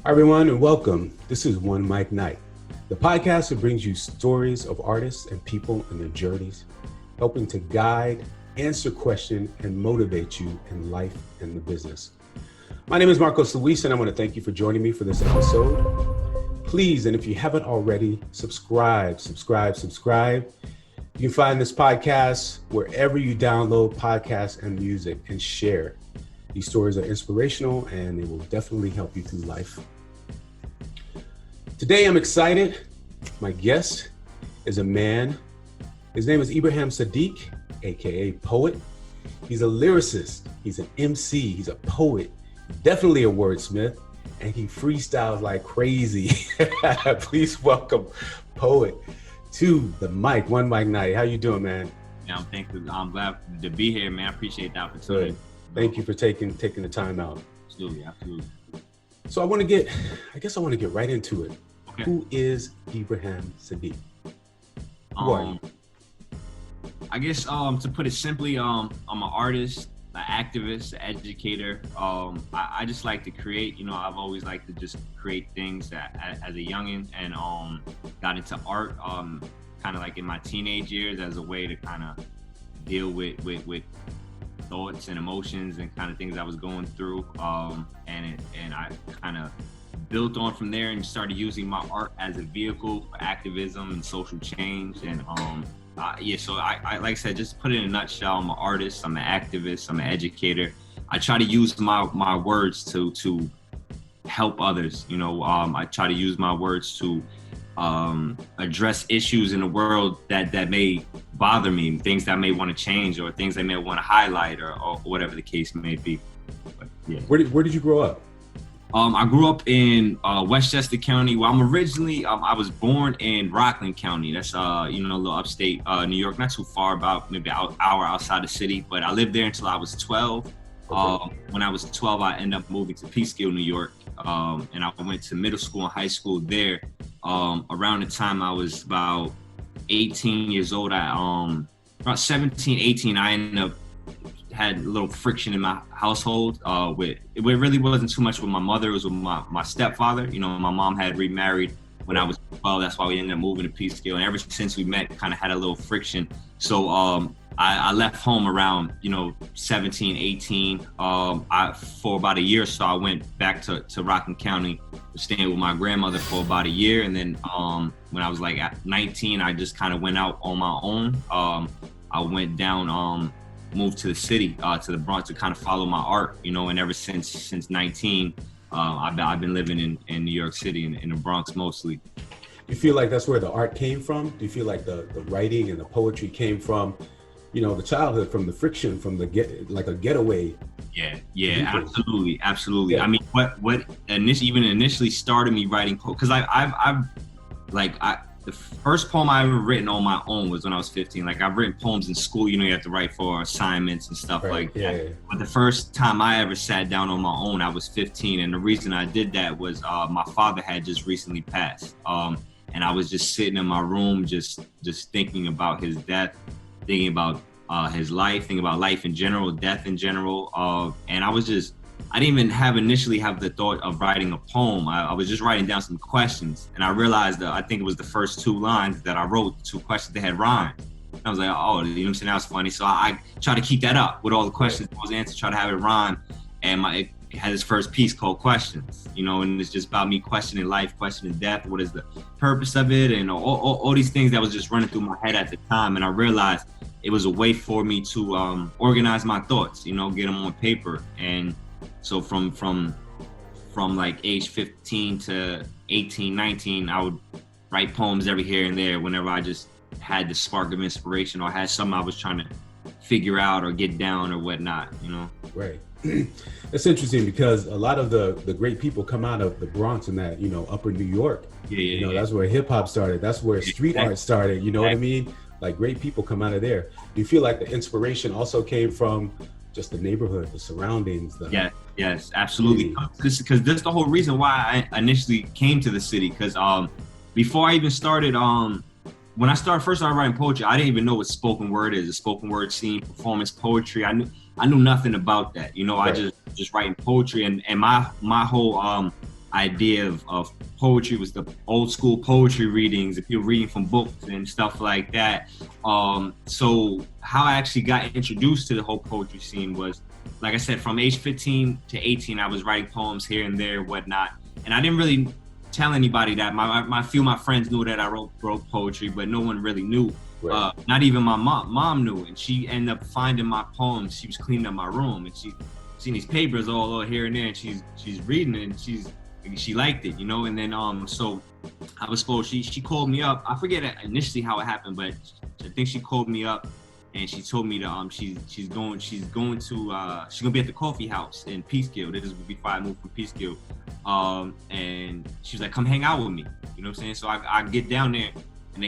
Hi, everyone, and welcome. This is OneMicNite, the podcast that brings you stories of artists and people and their journeys, helping to guide, answer questions, and motivate you in life and the business. My name is MarcosLuis, and I want to thank you for joining me for this episode. Please, and if you haven't already, subscribe. You can find this podcast wherever you download podcasts and music, and share. These stories are inspirational and they will definitely help you through life. Today I'm excited. My guest is a man. His name is Ibrahim Saddiq, aka Poet. He's a lyricist, he's an MC, he's a poet, definitely a wordsmith, and he freestyles like crazy. Please welcome Poet to the mic, OneMicNite. How you doing, man? Yeah, I'm glad to be here, man. I appreciate the opportunity. Good. Thank you for taking the time out. Absolutely. So I want to get right into it. Okay. Who is Ibrahim Saddiq? Who are you? I guess to put it simply, I'm an artist, an activist, an educator. I just like to create. I've always liked to just create things that as a youngin', and got into art kind of like in my teenage years as a way to kind of deal with thoughts and emotions and kind of things I was going through, and I kind of built on from there and started using my art as a vehicle for activism and social change. And so I like I said, just put it in a nutshell, I'm an artist, I'm an activist, I'm an educator. I try to use my words to help others. I try to use my words to address issues in the world that may bother me, things that I may want to change, or things I may want to highlight, or whatever the case may be. But, yeah. Where did you grow up? I grew up in Westchester County. Well, I'm originally I was born in Rockland County. That's a little upstate New York, not too far, about maybe an hour outside the city. But I lived there until I was 12. Okay. When I was 12, I ended up moving to Peekskill, New York, and I went to middle school and high school there. Around the time I was about 18 years old, about 17, 18, I ended up had a little friction in my household. It really wasn't too much with my mother, it was with my stepfather. My mom had remarried when I was 12, that's why we ended up moving to Peekskill. And ever since we met, kind of had a little friction. So I left home around 17, 18. For about a year or so, I went back to Rockland County, staying with my grandmother for about a year. And then when I was like at 19, I just kind of went out on my own. I went down, moved to the city, to the Bronx, to kind of follow my art, and ever since 19, I've been living in New York City, in the Bronx mostly. Do you feel like that's where the art came from? Do you feel like the writing and the poetry came from, the childhood, from the friction, from like a getaway? Yeah, absolutely. Yeah. I mean, what initially started me writing, because the first poem I ever written on my own was when I was 15. Like, I've written poems in school, you have to write for assignments and stuff like that. Yeah. But the first time I ever sat down on my own, I was 15. And the reason I did that was my father had just recently passed. And I was just sitting in my room, just thinking about his death, thinking about his life, thinking about life in general, death in general. And I didn't even initially have the thought of writing a poem. I was just writing down some questions, and I realized that I think it was the first two lines that I wrote, two questions that had rhymed. And I was like, oh, you know what I'm saying? That was funny. So I tried to keep that up with all the questions I was answering, try to have it rhyme. And it had its first piece called Questions, and it's just about me questioning life, questioning death. What is the purpose of it? And all these things that was just running through my head at the time. And I realized it was a way for me to organize my thoughts, get them on paper. And so from like age 15 to 18, 19, I would write poems every here and there whenever I just had the spark of inspiration, or had something I was trying to figure out or get down or whatnot, Right. That's interesting, because a lot of the great people come out of the Bronx and that, upper New York. Yeah. That's where hip hop started. That's where street art started. You know what I mean? Like, great people come out of there. Do you feel like the inspiration also came from just the neighborhood, the surroundings? Yes, absolutely. Because that's the whole reason why I initially came to the city. Because before I even started, when I started writing poetry, I didn't even know what spoken word is. A spoken word scene, performance poetry. I knew nothing about that. Right. I just writing poetry, and my whole idea of poetry was the old school poetry readings, if you're reading from books and stuff like that. So how I actually got introduced to the whole poetry scene was, like I said, from age 15 to 18, I was writing poems here and there, whatnot. And I didn't really tell anybody that. My few of my friends knew that I wrote poetry, but no one really knew. Right. Not even my mom knew, and she ended up finding my poems. She was cleaning up my room, and she seen these papers all here and there, and she's reading it, and she liked it, you know. And then so I was supposed, she called me up. I forget initially how it happened, but I think she called me up, and she told me that she's gonna be at the coffee house in Peekskill. This was before I moved from Peekskill. And she was like, come hang out with me. You know what I'm saying? So I get down there, and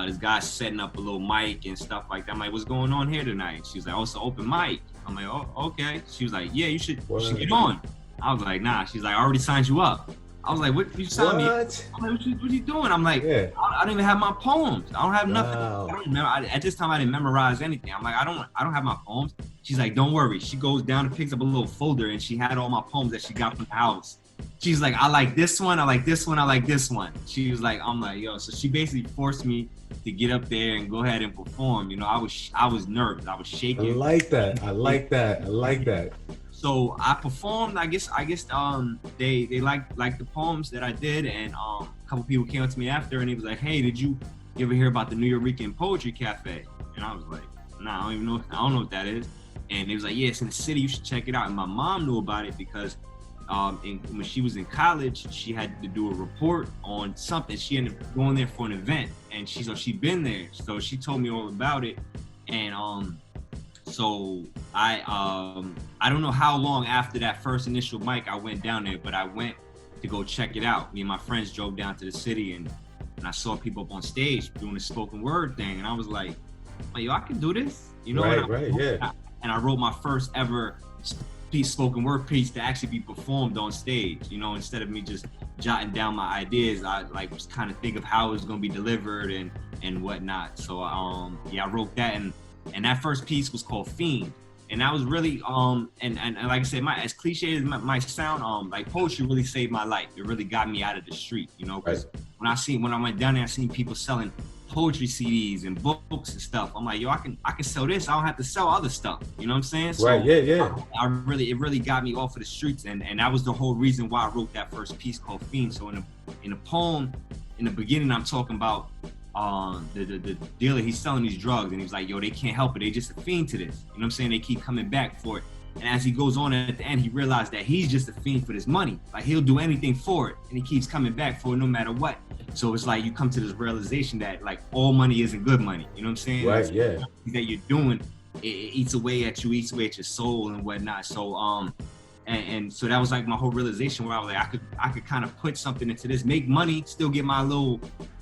this guy's setting up a little mic and stuff like that. I'm like, what's going on here tonight? And she was like, oh, it's an open mic. I'm like, oh, okay. She was like, yeah, you should get on. I was like, nah. She's like, I already signed you up. I was like, what? You signed me? I'm like, what you doing? I'm like, I don't even have my poems. I don't have nothing. Wow. I don't remember. At this time, I didn't memorize anything. I'm like, I don't have my poems. She's like, don't worry. She goes down and picks up a little folder, and she had all my poems that she got from the house. She's like, I like this one, I like this one, I like this one. She was like, I'm like, yo. So she basically forced me to get up there and go ahead and perform. You know, I was nervous, I was shaking. I like that. So I performed. I guess they liked the poems that I did, and a couple people came up to me after, and he was like, hey, did you ever hear about the New York Poetry Cafe? And I was like, nah, I don't know what that is. And he was like, yeah, it's in the city, you should check it out. And my mom knew about it because when she was in college, she had to do a report on something. She ended up going there for an event, and she'd been there, so she told me all about it. And so I don't know how long after that first initial mic I went down there, but I went to go check it out. Me and my friends drove down to the city, and I saw people up on stage doing the spoken word thing, and I was like, yo, I can do this, you know? And I wrote my first ever spoken word piece to actually be performed on stage, you know. Instead of me just jotting down my ideas, I was kind of think of how it was going to be delivered and whatnot. So I wrote that, and that first piece was called Fiend, and that was really and like I said, as cliche as my sound, like poetry really saved my life. It really got me out of the street, you know, because when I went down there, I seen people selling poetry CDs and books and stuff. I'm like, yo, I can sell this. I don't have to sell other stuff. You know what I'm saying? So it really got me off of the streets, and that was the whole reason why I wrote that first piece called Fiend. So in the poem, in the beginning, I'm talking about the dealer. He's selling these drugs, and he's like, yo, they can't help it. They just a fiend to this. You know what I'm saying? They keep coming back for it. And as he goes on at the end, he realized that he's just a fiend for this money. Like, he'll do anything for it, and he keeps coming back for it no matter what. So it's like you come to this realization that, like, all money isn't good money. You know what I'm saying? Right, yeah. That you're doing, it eats away at you, eats away at your soul and whatnot. So and so that was like my whole realization, where I was like, I could kind of put something into this, make money, still get my little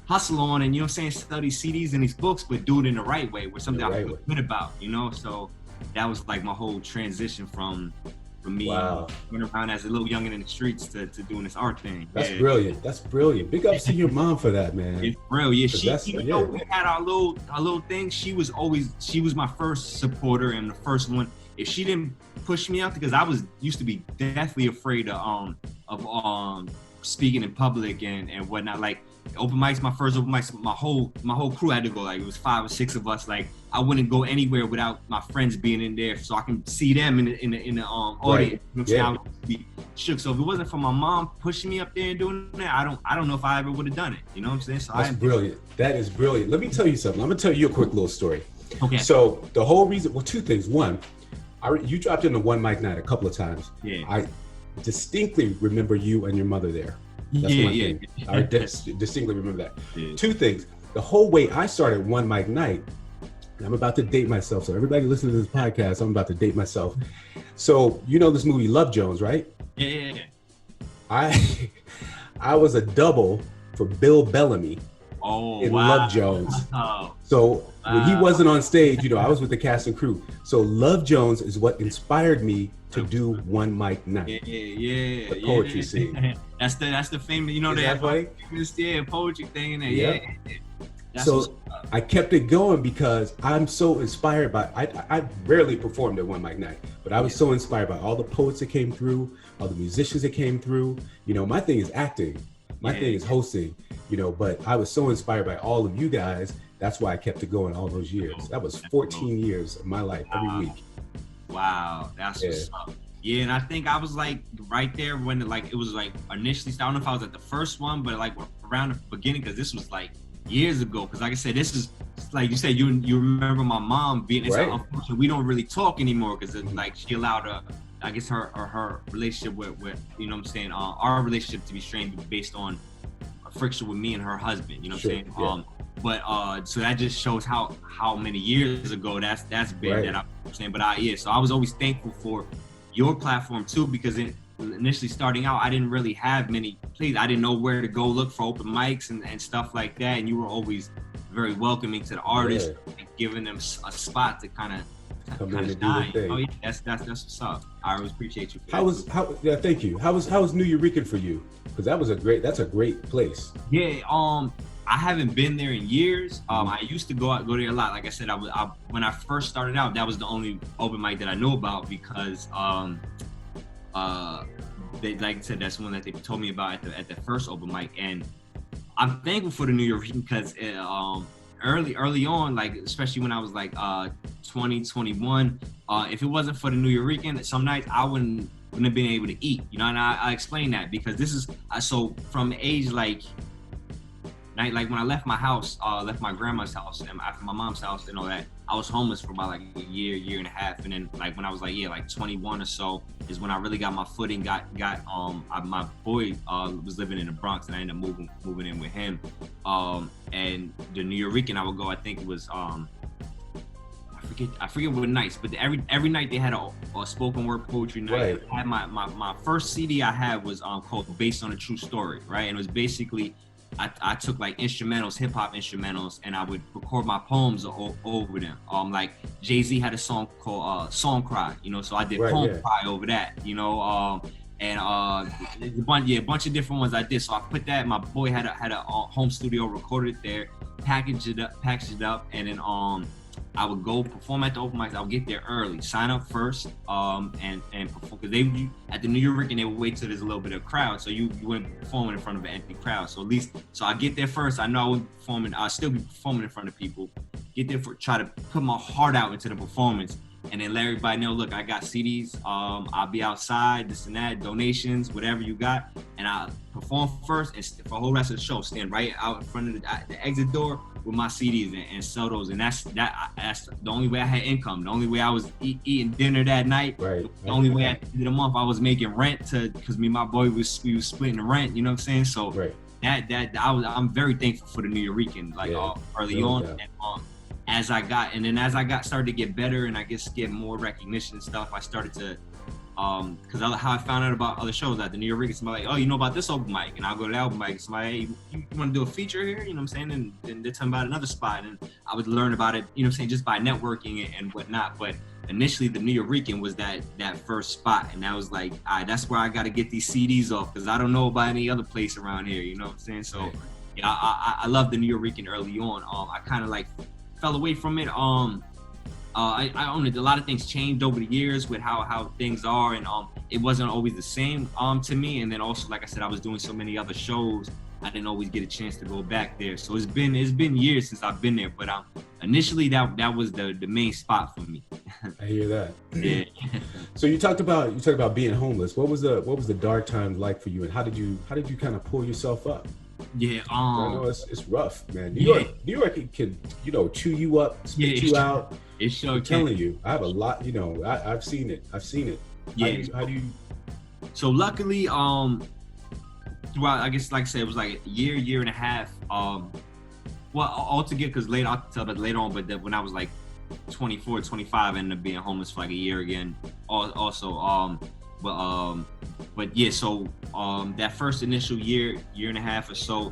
hustle on, and, you know what I'm saying, sell these CDs and these books, but do it in the right way, with something I feel good about, you know. So that was like my whole transition from me running around as a little youngin' in the streets to doing this art thing. That's brilliant. That's brilliant. Big ups to your mom for that, man. It's real. Yeah, even though we had our little thing, she was my first supporter and the first one. If she didn't push me out, because I used to be deathly afraid of speaking in public and whatnot. Like, open mics, my first open mics, my whole crew had to go. Like, it was 5 or 6 of us. Like, I wouldn't go anywhere without my friends being in there, so I can see them in the audience. You know, I would be shook. So if it wasn't for my mom pushing me up there and doing that, I don't know if I ever would have done it. You know what I'm saying? So that's brilliant. That is brilliant. Let me tell you something. I'm gonna tell you a quick little story. Okay. So the whole reason, well, 2 things. One, you dropped into OneMicNite a couple of times. Yeah. I distinctly remember you and your mother there. That's one thing. I distinctly remember that. Yeah. 2 things. The whole way I started OneMicNite, I'm about to date myself. So everybody listening to this podcast, I'm about to date myself. So you know this movie Love Jones, right? Yeah. I was a double for Bill Bellamy in Love Jones. Oh. So when he wasn't on stage, you know, I was with the cast and crew. So Love Jones is what inspired me to do OneMicNite. Yeah. The poetry scene. That's the famous, you know, they have famous poetry thing in there. Yeah. So I kept it going because I'm so inspired by, I rarely performed at OneMicNite, but I was so inspired by all the poets that came through, all the musicians that came through. You know, my thing is acting, my thing is hosting, you know, but I was so inspired by all of you guys. That's why I kept it going all those years. That was 14 years of my life every week. Wow, that's what's up. Yeah, and I think I was like right there when it was like initially, I don't know if I was at the first one, but like around the beginning, because this was like years ago. Because like I said, this is like you said, you remember my mom being, it's unfortunate we don't really talk anymore because like she allowed I guess her relationship with you know what I'm saying, our relationship to be strained based on a friction with me and her husband, you know what I'm saying? Yeah. But so that just shows how many years ago that's been that I'm saying. But so I was always thankful for your platform too, because initially starting out, I didn't really have many plays. I didn't know where to go look for open mics and stuff like that. And you were always very welcoming to the artists and giving them a spot to kind of shine. Oh yeah, that's what's up. I always appreciate you. Thank you. How was New Eurekan for you? Because that's a great place. Yeah, I haven't been there in years. I used to go there a lot. Like I said, when I first started out, that was the only open mic that I knew about because they, like I said, that's the one that they told me about at the first open mic. And I'm thankful for the New Eurekan because early on, like especially when I was like 20, 21, if it wasn't for the New Eurekan, some nights I wouldn't have been able to eat, you know. And I explain that because this is so from age like when I left my house, left my grandma's house and after my mom's house and all that, I was homeless for about like a year and a half. And then like when I was like 21 or so is when I really got my footing. My boy was living in the Bronx and I ended up moving in with him. And the New Eurekan I would go, I think it was I forget what nights, but every night they had a spoken word poetry night. Right. I had my first CD I had was called Based on a True Story, right? And it was basically I took like instrumentals, hip hop instrumentals, and I would record my poems over them. Like Jay-Z had a song called Song Cry, you know, so I did Poem Cry over that, you know, and a bunch of different ones I did. So I put that. My boy had a home studio, recorded it there, packaged it up, and then I would go perform at the open mics. I would get there early, sign up first, and perform. Because they at the New Eurekan, they would wait till there's a little bit of crowd, so you wouldn't perform in front of an empty crowd. So I get there first. I know I would be performing. I'll still be performing in front of people. Get there try to put my heart out into the performance, and then let everybody know, look, I got CDs. I'll be outside, this and that, donations, whatever you got, and I perform first, and for the whole rest of the show, stand right out in front of the exit door with my CDs and sell those. And that's the only way I had income. The only way I was eating dinner that night. Right. The only way at the end of the month I was making rent because me and my boy we was splitting the rent. You know what I'm saying? So I'm very thankful for the New Eurekan early on. And, as I got started to get better and I guess get more recognition and stuff, I started to because how I found out about other shows at the New Eurekan, somebody like, oh, you know about this open mic, and I'll go to the open mic, somebody, hey, you want to do a feature here, you know what I'm saying, and then they're talking about another spot, and I would learn about it, you know what I'm saying, just by networking and whatnot. But initially the New Eurekan was that first spot, and that was like, all right, that's where I got to get these CDs off because I don't know about any other place around here, you know what I'm saying. So yeah, I love the New Eurekan early on. I kind of like fell away from it. I own it. A lot of things changed over the years with how things are, and it wasn't always the same to me. And then also, like I said, I was doing so many other shows, I didn't always get a chance to go back there. So it's been years since I've been there. But initially, that was the main spot for me. I hear that. Yeah. So you talked about being homeless. What was the dark times like for you, and how did you kind of pull yourself up? Yeah, I know it's rough, man. New York can chew you up, spit you out. It sure I'm telling you, I have a lot. I've seen it. Yeah. How do you? So luckily, throughout, I guess, like I said, it was like a year and a half. Well, altogether, because later I'll tell about later on. But when I was like 24, 25, I ended up being homeless for like a year again. Also, but yeah, so that first initial year and a half or so,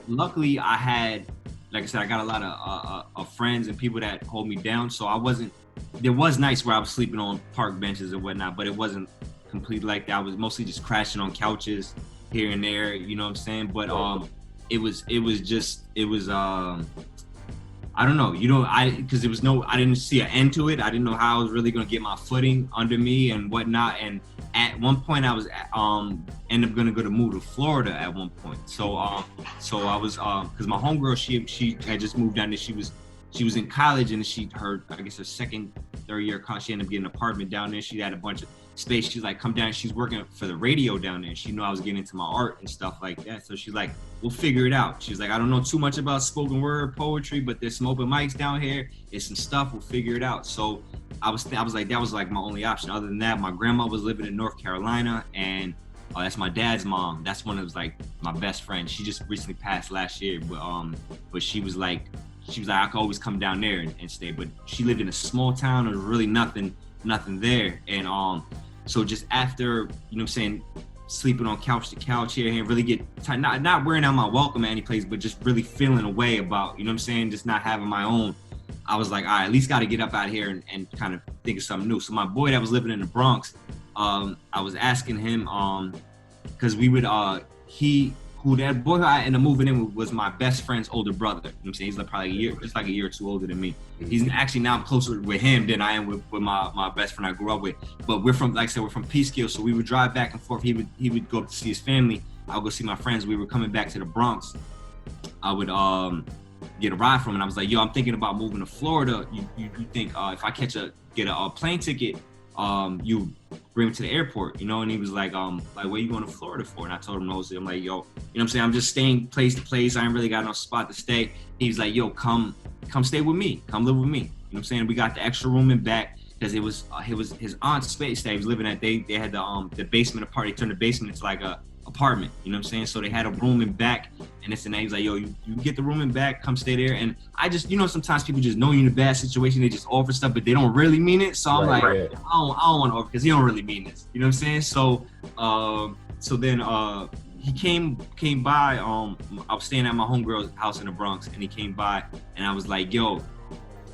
luckily I had, like I said, I got a lot of friends and people that hold me down. So there was nights where I was sleeping on park benches and whatnot, but it wasn't completely like that. I was mostly just crashing on couches here and there, you know what I'm saying? But it was I don't know, because there was I didn't see an end to it. I didn't know how I was really going to get my footing under me and whatnot. And at one point I was ended up going to go to move to Florida at one point. So I was, cause my homegirl, she had just moved down there. She was in college, and her second, third year of college, she ended up getting an apartment down there. She had a bunch of space. She's like, come down. She's working for the radio down there. She knew I was getting into my art and stuff like that. So she's like, we'll figure it out. She's like, I don't know too much about spoken word poetry, but there's some open mics down here. There's some stuff. We'll figure it out. So I was like, that was like my only option. Other than that, my grandma was living in North Carolina, and that's my dad's mom. That's one that was like my best friend. She just recently passed last year, but she was like, I could always come down there and stay. But she lived in a small town. There was really nothing there. And so just after, sleeping on couch to couch here and really get not wearing out my welcome at any place, but just really feeling a way about, just not having my own. I was like, all right, at least got to get up out here and kind of think of something new. So my boy that was living in the Bronx, I was asking him, because we would, that boy who I ended up moving in with was my best friend's older brother. He's like probably a year or two older than me. He's actually now I'm closer with him than I am with my best friend I grew up with. But we're from, like I said, we're from Peekskill, so we would drive back and forth. He would go up to see his family. I'll go see my friends. We were coming back to the Bronx. I would get a ride from him, and I was like, yo, I'm thinking about moving to Florida. You think if I get a plane ticket, you bring me to the airport, and he was like, where you going to Florida for? And I told him no. I'm like, yo, I'm just staying place to place. I ain't really got no spot to stay. He was like, yo, come stay with me. Come live with me. We got the extra room in back because it was his aunt's space that he was living at. They had the basement apart. They turned the basement into like a apartment, so they had a room in back, and it's, and he was like, yo, you can get the room in back, come stay there. And I just, sometimes people just know you're in a bad situation, they just offer stuff, but they don't really mean it. So I'm I don't want to offer because he don't really mean this, So then he came by. I was staying at my homegirl's house in the Bronx, and he came by, and I was like, yo,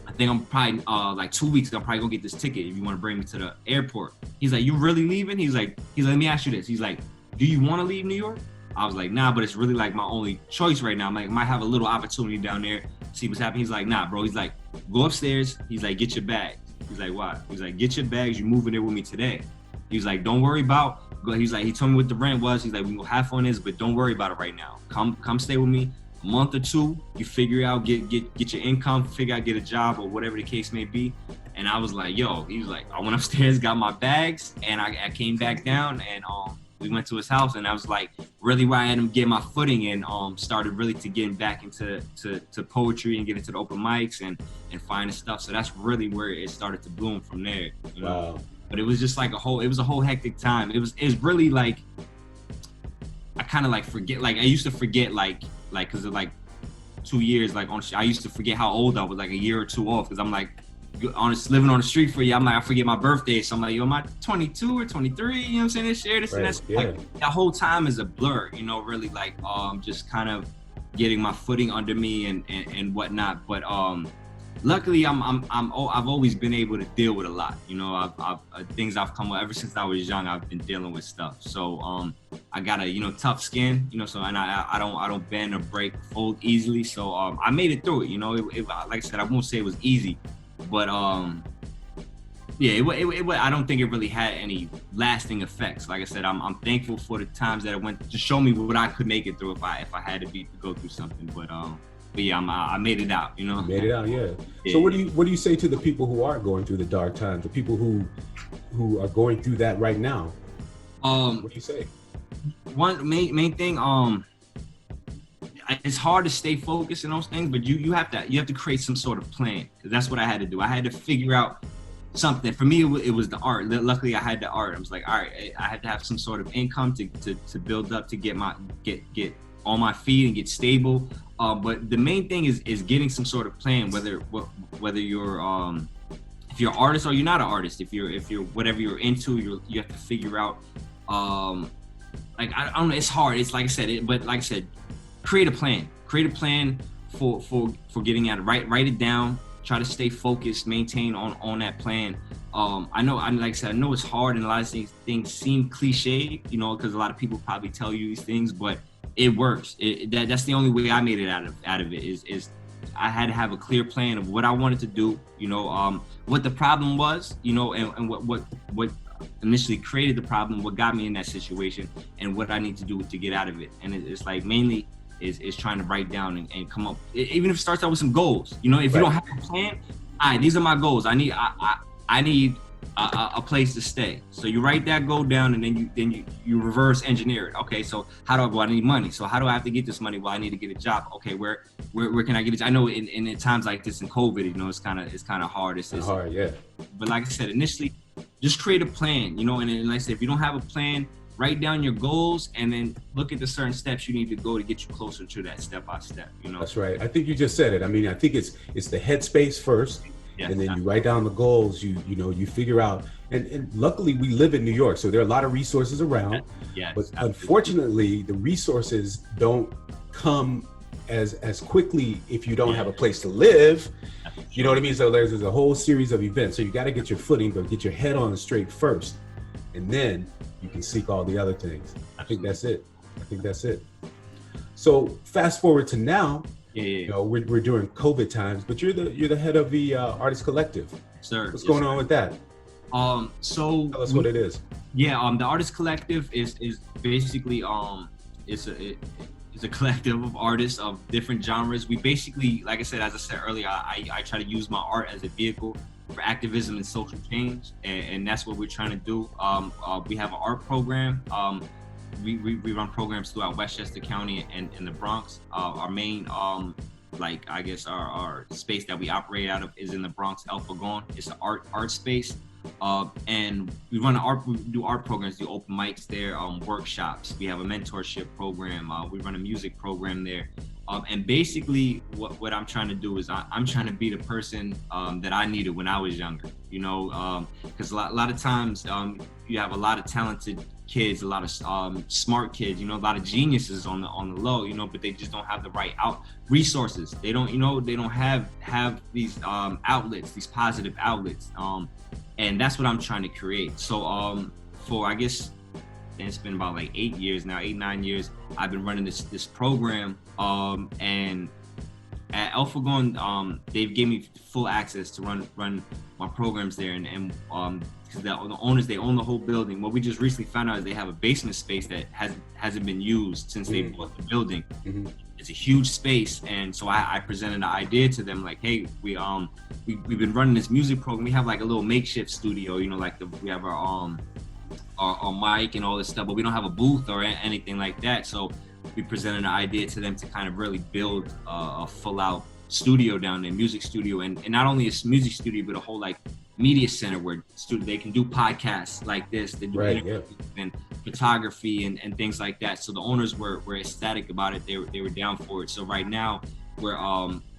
I think I'm probably like 2 weeks, I'm probably gonna get this ticket if you want to bring me to the airport. He's like, you really leaving? He's like, let me ask you this. He's like, do you want to leave New York? I was like, nah, but it's really like my only choice right now. I'm like, might have a little opportunity down there, see what's happening. He's like, nah, bro. He's like, go upstairs. He's like, get your bags. He's like, what? He's like, get your bags. You're moving there with me today. He was like, don't worry about. He's like, he told me what the rent was. He's like, we gonna have fun this, but don't worry about it right now. Come stay with me. A month or two, you figure out, get your income, figure out, get a job or whatever the case may be. And I was like, yo. He was like, I went upstairs, got my bags, and I came back down, and we went to his house, and I was like really where I had him get my footing, and started really to getting back into poetry and get into the open mics and finding stuff. So that's really where it started to bloom from there. Wow. But it was just like a whole hectic time. It was really like, I kind of like forget, like I used to forget like because of like 2 years, like I used to forget how old I was, like a year or two off, because I'm like living on the street for a year. I'm like, I forget my birthday, so I'm like, yo, am I 22 or 23? This year, this and that's. Yeah. Like that whole time is a blur, really like just kind of getting my footing under me and whatnot. But luckily, I've always been able to deal with a lot. I've things I've come with ever since I was young. I've been dealing with stuff. So I got a tough skin. So, and I don't bend or break, fold easily. So I made it through it. It like I said, I won't say it was easy. But I don't think it really had any lasting effects. Like I said, I'm thankful for the times that it went to show me what I could make it through if I had to go through something. But yeah, I made it out. You made it out, yeah. So what do you say to the people who are going through the dark times, the people who are going through that right now? What do you say? One main thing, it's hard to stay focused in those things, but you have to create some sort of plan, because that's what I had to do. I had to figure out something. For me, it was the art. Luckily, I had the art. I was like, all right, I had to have some sort of income to build up, to get on my feet and get stable. But the main thing is getting some sort of plan, whether you're if you're an artist or you're not an artist. If you're whatever you're into, you have to figure out. Like I don't know, it's hard. It's like I said, but like I said, create a plan for getting at it. Write it down. Try to stay focused, maintain on that plan. I know it's hard, and a lot of things seem cliche, because a lot of people probably tell you these things, but it works. That's the only way I made it out of it is I had to have a clear plan of what I wanted to do, what the problem was, and what initially created the problem, what got me in that situation, and what I need to do to get out of it. And it's like mainly is trying to write down and come up, even if it starts out with some goals. If you don't have a plan, all right, these are my goals. I need a place to stay. So you write that goal down, and then you reverse engineer it. Okay, so I need money. So how do I have to get this money? Well, I need to get a job. Okay, where can I get it? I know in times like this in COVID, it's kind of hard. It's hard, yeah. But like I said, initially, just create a plan. And like I said, if you don't have a plan, write down your goals and then look at the certain steps you need to go to get you closer to that step by step. That's right. I think you just said it. I mean, I think it's the headspace first. Yeah, and then you write down the goals, you figure out, and luckily we live in New York, so there are a lot of resources around. Yes, but unfortunately, the resources don't come as quickly if you don't have a place to live. You know what I mean? So there's a whole series of events. So you got to get your footing, but get your head on straight first, and then you can seek all the other things. I think that's it. So fast forward to now. Yeah. We're during COVID times, but you're the head of the Artist Collective. Sir. What's going on with that? So tell us what it is. Yeah. The Artist Collective is basically it's a collective of artists of different genres. We basically, like I said, as I said earlier, I try to use my art as a vehicle for activism and social change, and that's what we're trying to do. We have an art program. We run programs throughout Westchester County and in the Bronx. Our main, our space that we operate out of is in the Bronx, El Fagon. It's an art space. And we do art programs, do open mics there, workshops. We have a mentorship program. We run a music program there. And basically what I'm trying to do is I'm trying to be the person that I needed when I was younger, because a lot of times you have a lot of talented kids, a lot of smart kids, a lot of geniuses on the low, but they just don't have the right resources. They don't have these outlets, these positive outlets. And that's what I'm trying to create. So for, I guess, it's been about like 8 years now, 8-9 years, I've been running this program. And at El Fagon, they've gave me full access to run my programs there. And because the owners, they own the whole building. What we just recently found out is they have a basement space that hasn't been used since they bought the building. Mm-hmm. It's a huge space, and so I presented the idea to them, like, hey, we've been running this music program. We have like a little makeshift studio, we have our mic and all this stuff, but we don't have a booth or anything like that. So we presented an idea to them to kind of really build a full out studio down there, music studio, and not only a music studio, but a whole like media center where they can do podcasts like this, they do interviews and photography and things like that. So the owners were ecstatic about it. They were down for it. So right now we're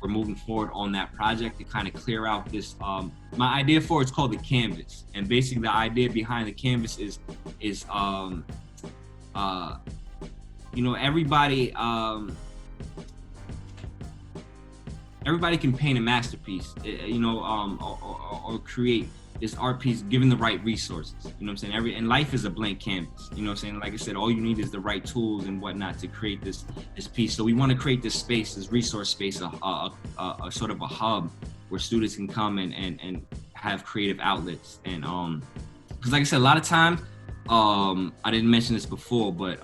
moving forward on that project to kind of clear out this. My idea for it's called the Canvas, and basically the idea behind the Canvas is everybody can paint a masterpiece, or create this art piece given the right resources. You know what I'm saying? And life is a blank canvas. You know what I'm saying? Like I said, all you need is the right tools and whatnot to create this piece. So we want to create this space, this resource space, a sort of a hub where students can come and have creative outlets. And because like I said, a lot of times, I didn't mention this before, but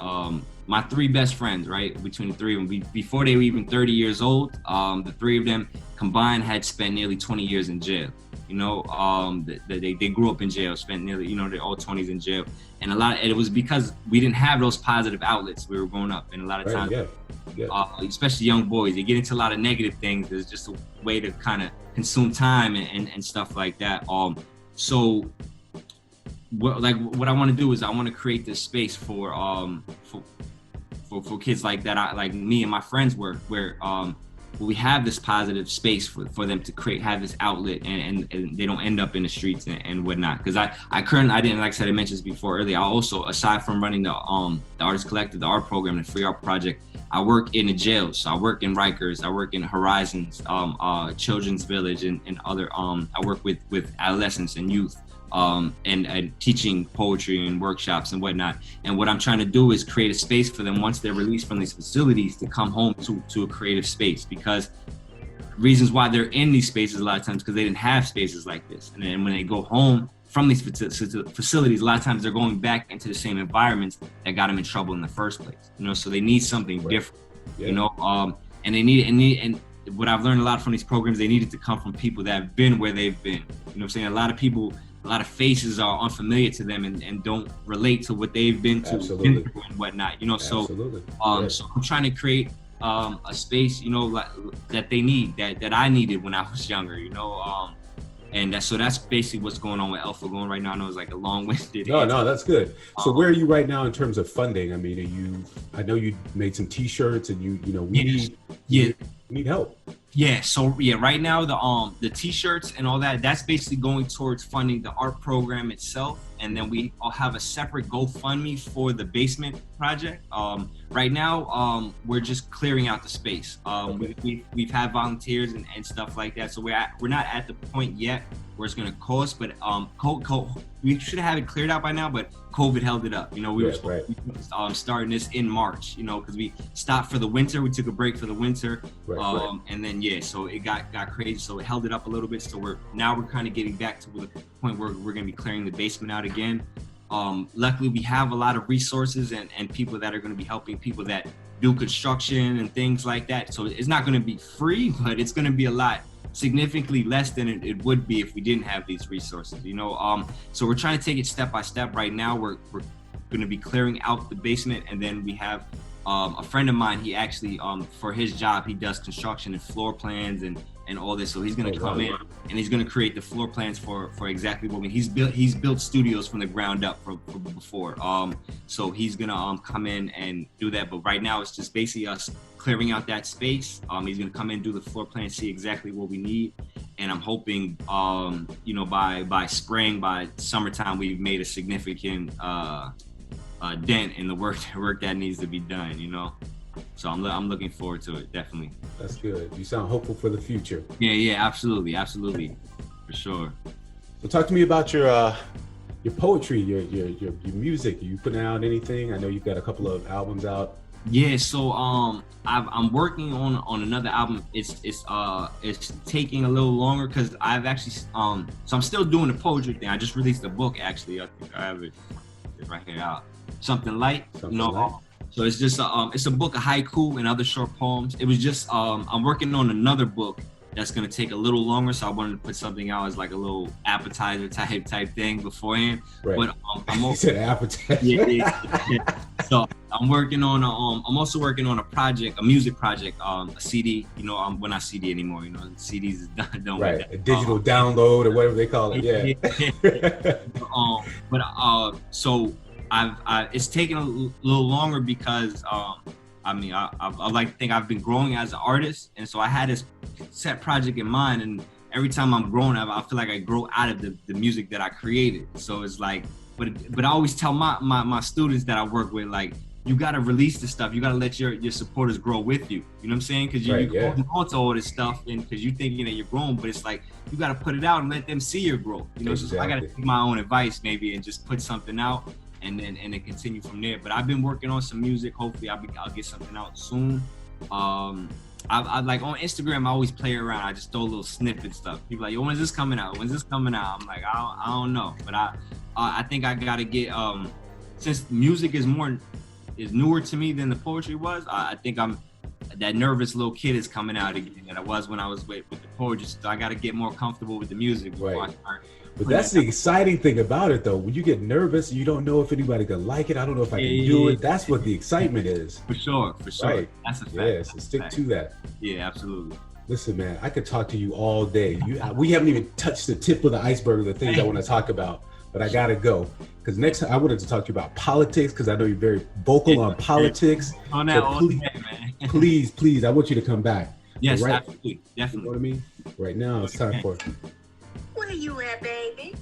my 3 best friends, right, between the 3 of them, before they were even 30 years old, the 3 of them combined had spent nearly 20 years in jail. They grew up in jail, spent nearly, their all 20s in jail. And it was because we didn't have those positive outlets. We were growing up, and a lot of times, especially young boys, they get into a lot of negative things. There's just a way to kind of consume time and stuff like that. So what I want to do is I want to create this space for kids like that, like me and my friends were, where we have this positive space for them to have this outlet, and they don't end up in the streets and whatnot. Because I didn't, like I said, I mentioned this before earlier, I also, aside from running the Artist Collective, the art program, the free art project, I work in the jails. So I work in Rikers, I work in Horizons, Children's Village, and other, I work with adolescents and youth. And teaching poetry and workshops and whatnot. And what I'm trying to do is create a space for them once they're released from these facilities to come home to a creative space, because reasons why they're in these spaces a lot of times because they didn't have spaces like this. And then when they go home from these facilities, a lot of times they're going back into the same environments that got them in trouble in the first place. You know, so they need something different. Yeah. You know, and they need and what I've learned a lot from these programs, they needed to come from people that have been where they've been. You know what I'm saying? A lot of people, a lot of faces are unfamiliar to them and don't relate to what they've been to and whatnot. You know, so so I'm trying to create a space, you know, like, that they need, that I needed when I was younger. You know, and that's basically what's going on with Alpha Going right now. I know it's like a long-winded. No, that's good. So where are you right now in terms of funding? I mean, I know you made some T-shirts, and you know, we need help. Yeah, so right now the T-shirts and all that's basically going towards funding the art program itself, and then we all have a separate GoFundMe for the basement project. Right now, we're just clearing out the space. We've had volunteers and stuff like that, so we're not at the point yet where it's going to cost, but we should have it cleared out by now, but COVID held it up. You know, we were starting this in March, you know, because we stopped for the winter. We took a break for the winter, and then so it got crazy, so it held it up a little bit. So we're kind of getting back to the point where we're going to be clearing the basement out again. Luckily, we have a lot of resources and people that are going to be helping people that do construction and things like that. So it's not going to be free, but it's going to be a lot significantly less than it would be if we didn't have these resources, you know. So we're trying to take it step by step. Right now, we're going to be clearing out the basement, and then we have a friend of mine. He actually, for his job, he does construction and floor plans and all this. So he's going to come in and he's going to create the floor plans for exactly what he's built studios from the ground up from before. So he's going to come in and do that. But right now, it's just basically us clearing out that space. He's going to come in, do the floor plan, see exactly what we need. And I'm hoping, you know, by spring, by summertime, we've made a significant dent in the work that needs to be done, you know. So I'm looking forward to it, definitely. That's good. You sound hopeful for the future. Yeah, absolutely, for sure. So talk to me about your poetry, your music. Are you putting out anything? I know you've got a couple of albums out. Yeah, so I'm working on another album. It's taking a little longer because I've actually so I'm still doing the poetry thing. I just released a book actually. I think I have it right here out. Something light. So it's just it's a book of haiku and other short poems. It was just I'm working on another book that's gonna take a little longer, so I wanted to put something out as like a little appetizer type thing beforehand. Right. But I'm also, you said appetizer. Yeah. So I'm working on I'm also working on a music project, a CD. You know, we're not CD anymore. You know, CDs is done right. with that. A digital download or whatever they call it. Yeah. So it's taken a little longer because I like to think I've been growing as an artist, and so I had this set project in mind, and every time I'm growing up, I feel like I grow out of the music that I created. So it's like, but I always tell my students that I work with, like, you gotta release the stuff. You gotta let your supporters grow with you. You know what I'm saying? Because you go to all this stuff, and because you're thinking that you're growing, but it's like you gotta put it out and let them see your growth. You know, exactly. So I gotta take my own advice maybe and just put something out. And then continue from there. But I've been working on some music. Hopefully I'll get something out soon. I like on Instagram, I always play around. I just throw little snippet stuff. People are like, yo, when's this coming out? I'm like, I don't know. But I think I gotta get since music is newer to me than the poetry was. I think that nervous little kid is coming out again that I was when I was with the poetry. So I gotta get more comfortable with the music before I start. But that's the exciting thing about it, though. When you get nervous, you don't know if anybody can like it. I don't know if I can do it. That's what the excitement is. For sure. Right. That's a fact. Yeah, so stick to that. Yeah, absolutely. Listen, man, I could talk to you all day. We haven't even touched the tip of the iceberg of the things I want to talk about, but I got to go. Because next time I wanted to talk to you about politics, because I know you're very vocal on politics. On that all day, man. please, I want you to come back. Yes, absolutely. Definitely. You know what I mean? Right now, it's time for... Where you at, baby?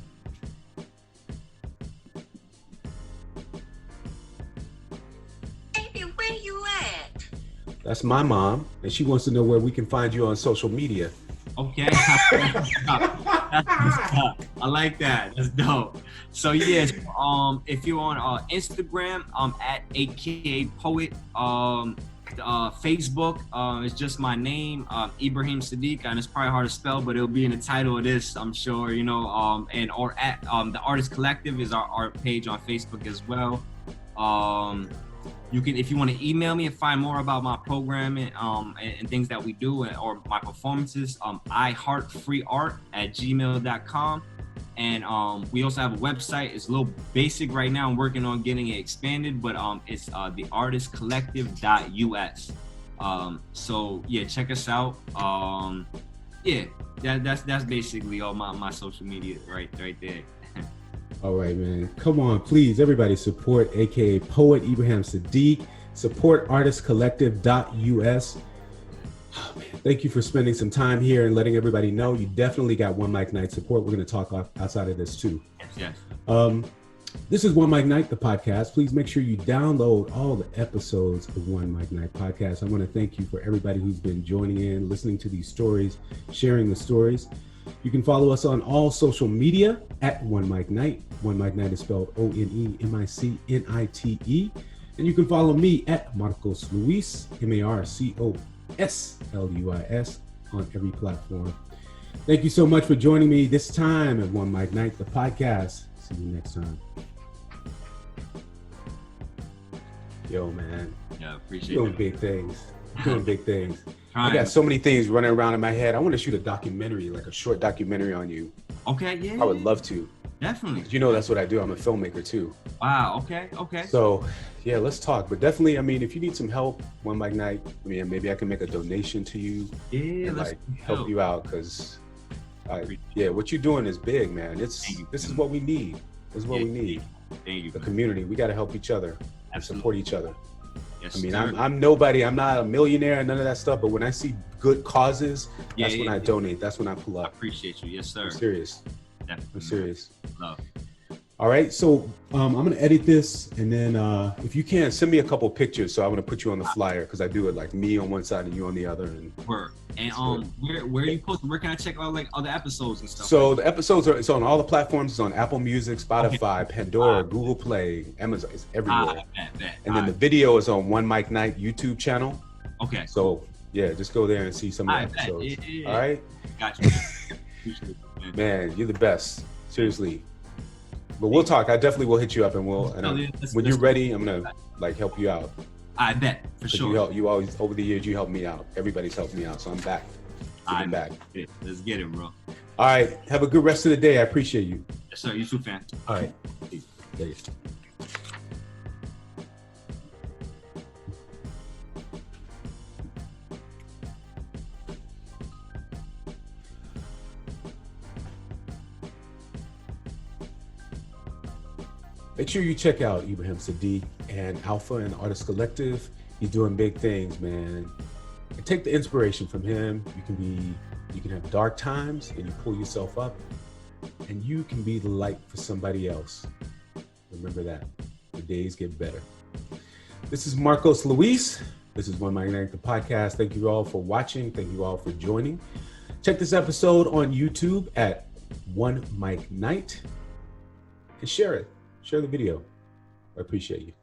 Baby, where you at? That's my mom, and she wants to know where we can find you on social media. Okay. I like that. That's dope. So yes, if you're on Instagram, at aka poet. Facebook, it's just my name, Ibrahim Saddiq, and it's probably hard to spell, but it'll be in the title of this, I'm sure, you know, or at the Artist Collective is our art page on Facebook as well. You can, if you want to email me and find more about my programming and things that we do or my performances, iHeartFreeArt@gmail.com. And we also have a website. It's a little basic right now. I'm working on getting it expanded, but it's theartistcollective.us. So yeah, check us out. Yeah, that's basically all my social media right there. All right, man. Come on, please, everybody support aka Poet Ibrahim Saddiq. Support artistcollective.us. Oh, man. Thank you for spending some time here and letting everybody know you definitely got OneMicNite support. We're going to talk outside of this too. Yes. This is OneMicNite, the podcast. Please make sure you download all the episodes of OneMicNite podcast. I want to thank you for everybody who's been joining in, listening to these stories, sharing the stories. You can follow us on all social media at OneMicNite. OneMicNite is spelled OneMicNite. And you can follow me at MarcosLuis, MarcosLuis on every platform. Thank you so much for joining me this time at OneMicNite, the podcast. See you next time. Yo, man. Yeah, appreciate Doing it. big things. Doing big things. Trying. I got so many things running around in my head. I want to shoot a documentary, like a short documentary on you. Okay, yeah. I would love to. Definitely. You know, that's what I do. I'm a filmmaker too. Wow, okay. So, yeah, let's talk. But definitely, I mean, if you need some help, OneMicNite, I mean, maybe I can make a donation to you and like help you out because, yeah, what you're doing is big, man. This is what we need. This is what we need. Thank you. The community. We got to help each other and support each other. Yes, I mean, sir. I'm nobody. I'm not a millionaire and none of that stuff. But when I see good causes, that's when I donate. That's when I pull I up. appreciate you. Yes, sir. I'm serious. Definitely. I'm serious. Love. All right. So I'm going to edit this. And then if you can, send me a couple pictures. So I'm going to put you on the flyer because I do it like me on one side and you on the other. And Word. And where are you posted? Where can I check out like other episodes and stuff? So the episodes it's on all the platforms. It's on Apple Music, Spotify, Pandora, Google Play, Amazon. It's everywhere. And then the video is on OneMicNite YouTube channel. Okay. So yeah, just go there and see some of the episodes. Yeah. All right. Gotcha. Man, you're the best. Seriously. But we'll talk. I definitely will hit you up and when you're ready, I'm gonna like help you out. I bet for sure. You always over the years you helped me out. Everybody's helped me out, so I'm back. I'm back. Let's get it, bro. All right. Have a good rest of the day. I appreciate you. Yes, sir. You too, fan. All right. Peace. Yeah. Make sure you check out Ibrahim Saddiq and Alpha and Artist Collective. He's doing big things, man. And take the inspiration from him. You can have dark times and you pull yourself up and you can be the light for somebody else. Remember that. The days get better. This is Marcos Luis. This is OneMicNite, the podcast. Thank you all for watching. Thank you all for joining. Check this episode on YouTube at OneMicNite and share it. Share the video. I appreciate you.